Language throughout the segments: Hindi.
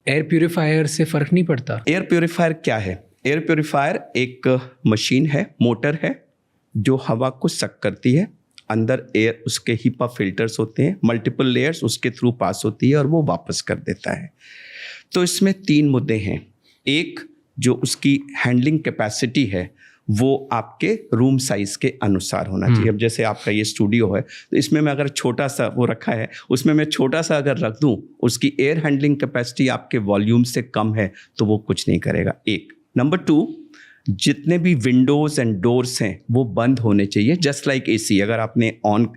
एयर प्यूरिफायर से फर्क नहीं पड़ता? एयर प्यूरिफायर क्या है? एयर प्यूरिफायर एक मशीन है, मोटर है, जो हवा को सक करती है। अंदर एयर, उसके HEPA फिल्टर्स होते हैं, मल्टीपल लेयर्स उसके थ्रू पास होती है और वो वापस कर देता है। तो इसमें 3 मुद्दे हैं। एक, जो उसकी हैंडलिंग कैपेसिटी है वो आपके रूम साइज के अनुसार होना चाहिए। अब जैसे आपका ये स्टूडियो है, तो इसमें मैं अगर छोटा सा वो रखा है, उसमें मैं छोटा सा अगर रख दूं, उसकी एयर हैंडलिंग कैपेसिटी आपके वॉल्यूम से कम है तो वो कुछ नहीं करेगा। एक। नंबर 2, जितने भी विंडोज एंड डोर्स हैं वो बंद होने चाहिए, जस्ट लाइक AC। अगर आपने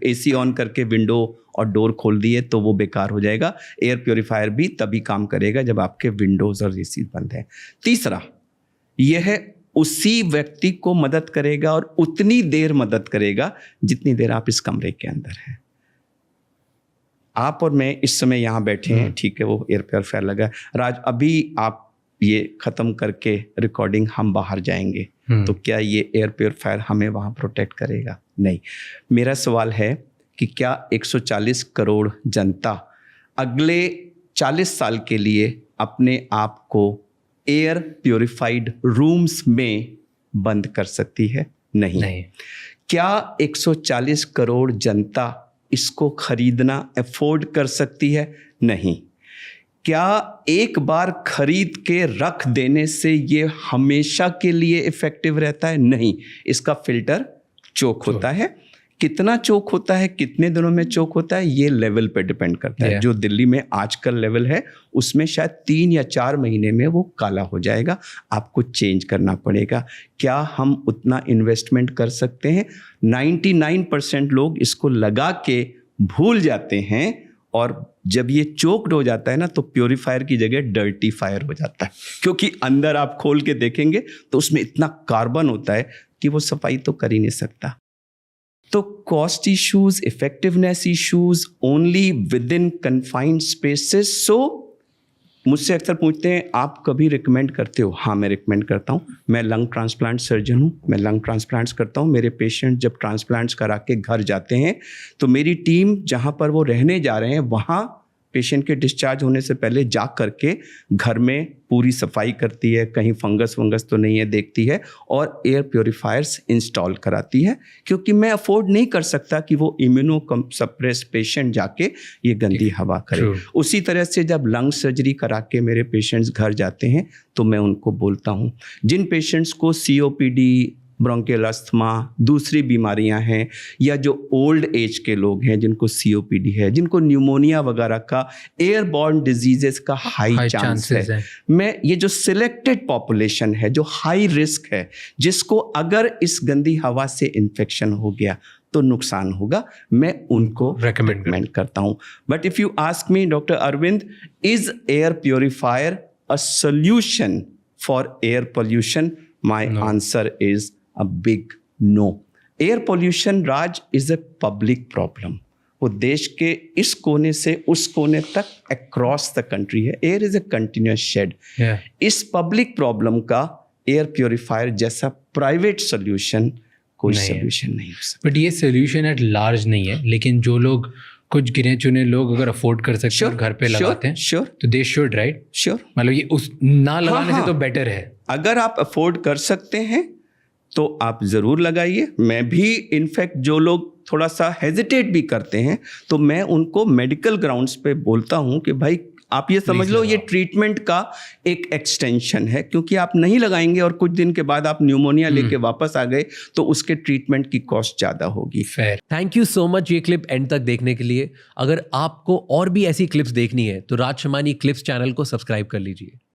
AC ऑन करके विंडो और डोर खोल दिए तो वो बेकार हो जाएगा। एयर प्योरीफायर भी तभी काम करेगा जब आपके विंडोज और AC बंद है। तीसरा, यह उसी व्यक्ति को मदद करेगा और उतनी देर मदद करेगा जितनी देर आप इस कमरे के अंदर हैं। आप और मैं इस समय यहाँ बैठे हैं, ठीक है, वो एयर प्योरीफायर लगा है। राज, अभी आप ये ख़त्म करके रिकॉर्डिंग हम बाहर जाएंगे, तो क्या ये एयर प्योरीफायर हमें वहाँ प्रोटेक्ट करेगा? नहीं। मेरा सवाल है कि क्या 140 करोड़ जनता अगले 40 साल के लिए अपने आप को एयर प्योरीफाइड रूम्स में बंद कर सकती है? नहीं। क्या 140 करोड़ जनता इसको खरीदना अफोर्ड कर सकती है? नहीं। क्या एक बार खरीद के रख देने से ये हमेशा के लिए इफेक्टिव रहता है? नहीं। इसका फिल्टर चोक होता है। कितना चोक होता है, कितने दिनों में चोक होता है, ये लेवल पे डिपेंड करता है। जो दिल्ली में आजकल लेवल है उसमें शायद 3 या 4 महीने में वो काला हो जाएगा, आपको चेंज करना पड़ेगा। क्या हम उतना इन्वेस्टमेंट कर सकते हैं? 99% लोग इसको लगा के भूल जाते हैं, और जब ये चोक्ड हो जाता है ना, तो प्योरीफायर की जगह डर्टी फायर हो जाता है, क्योंकि अंदर आप खोल के देखेंगे तो उसमें इतना कार्बन होता है कि वो सफाई तो कर ही नहीं सकता। तो cost issues, effectiveness issues only within confined spaces. So मुझसे अक्सर पूछते हैं आप कभी रिकमेंड करते हो? हाँ, मैं रिकमेंड करता हूँ। मैं लंग ट्रांसप्लांट सर्जन हूँ, मैं लंग ट्रांसप्लांट्स करता हूँ। मेरे पेशेंट जब ट्रांसप्लांट्स करा के घर जाते हैं तो मेरी टीम जहाँ पर वो रहने जा रहे हैं वहाँ पेशेंट के डिस्चार्ज होने से पहले जा करके घर में पूरी सफाई करती है, कहीं फंगस वंगस तो नहीं है देखती है, और एयर प्योरीफायर्स इंस्टॉल कराती है, क्योंकि मैं अफोर्ड नहीं कर सकता कि वो इम्यूनो सप्रेस पेशेंट जाके ये गंदी हवा करे। उसी तरह से जब लंग सर्जरी करा के मेरे पेशेंट्स घर जाते हैं तो मैं उनको बोलता हूँ, जिन पेशेंट्स को COPD, ब्रोंकियल अस्थमा, दूसरी बीमारियां हैं, या जो ओल्ड एज के लोग हैं जिनको COPD है, जिनको न्यूमोनिया वगैरह का, एयरबॉर्न डिजीजेस का हाई चांस है, मैं ये जो सिलेक्टेड पॉपुलेशन है जो हाई रिस्क है, जिसको अगर इस गंदी हवा से इन्फेक्शन हो गया तो नुकसान होगा, मैं उनको रेकमेंड करता हूँ। But if you ask me, doctor Arvind, is air purifier a solution for air pollution? My answer is a big no. Air pollution, Raj, is a public problem. वो देश के इस कोने से उस कोने तक across the country है। Air is a continuous shed. इस public problem का एयर प्योरीफायर जैसा प्राइवेट सोल्यूशन कोई सोल्यूशन नहीं हो सकता। बट ये सोल्यूशन एट लार्ज नहीं है, लेकिन जो लोग, कुछ गिने चुने लोग अगर अफोर्ड कर सकते हैं, घर पे लगाते हैं, तो दे शुड, राइट? श्योर। मतलब ये उस ना लगाने से तो बेटर है। अगर आप अफोर्ड कर सकते हैं तो आप ज़रूर लगाइए। मैं भी इनफैक्ट जो लोग थोड़ा सा हेजिटेट भी करते हैं तो मैं उनको मेडिकल ग्राउंड्स पे बोलता हूं कि भाई आप ये समझ लो ये ट्रीटमेंट का एक एक्सटेंशन है, क्योंकि आप नहीं लगाएंगे और कुछ दिन के बाद आप न्यूमोनिया लेके वापस आ गए तो उसके ट्रीटमेंट की कॉस्ट ज़्यादा होगी। Fair. Thank you so much ये क्लिप एंड तक देखने के लिए। अगर आपको और भी ऐसी क्लिप्स देखनी है तो राज शमानी क्लिप्स चैनल को सब्सक्राइब कर लीजिए।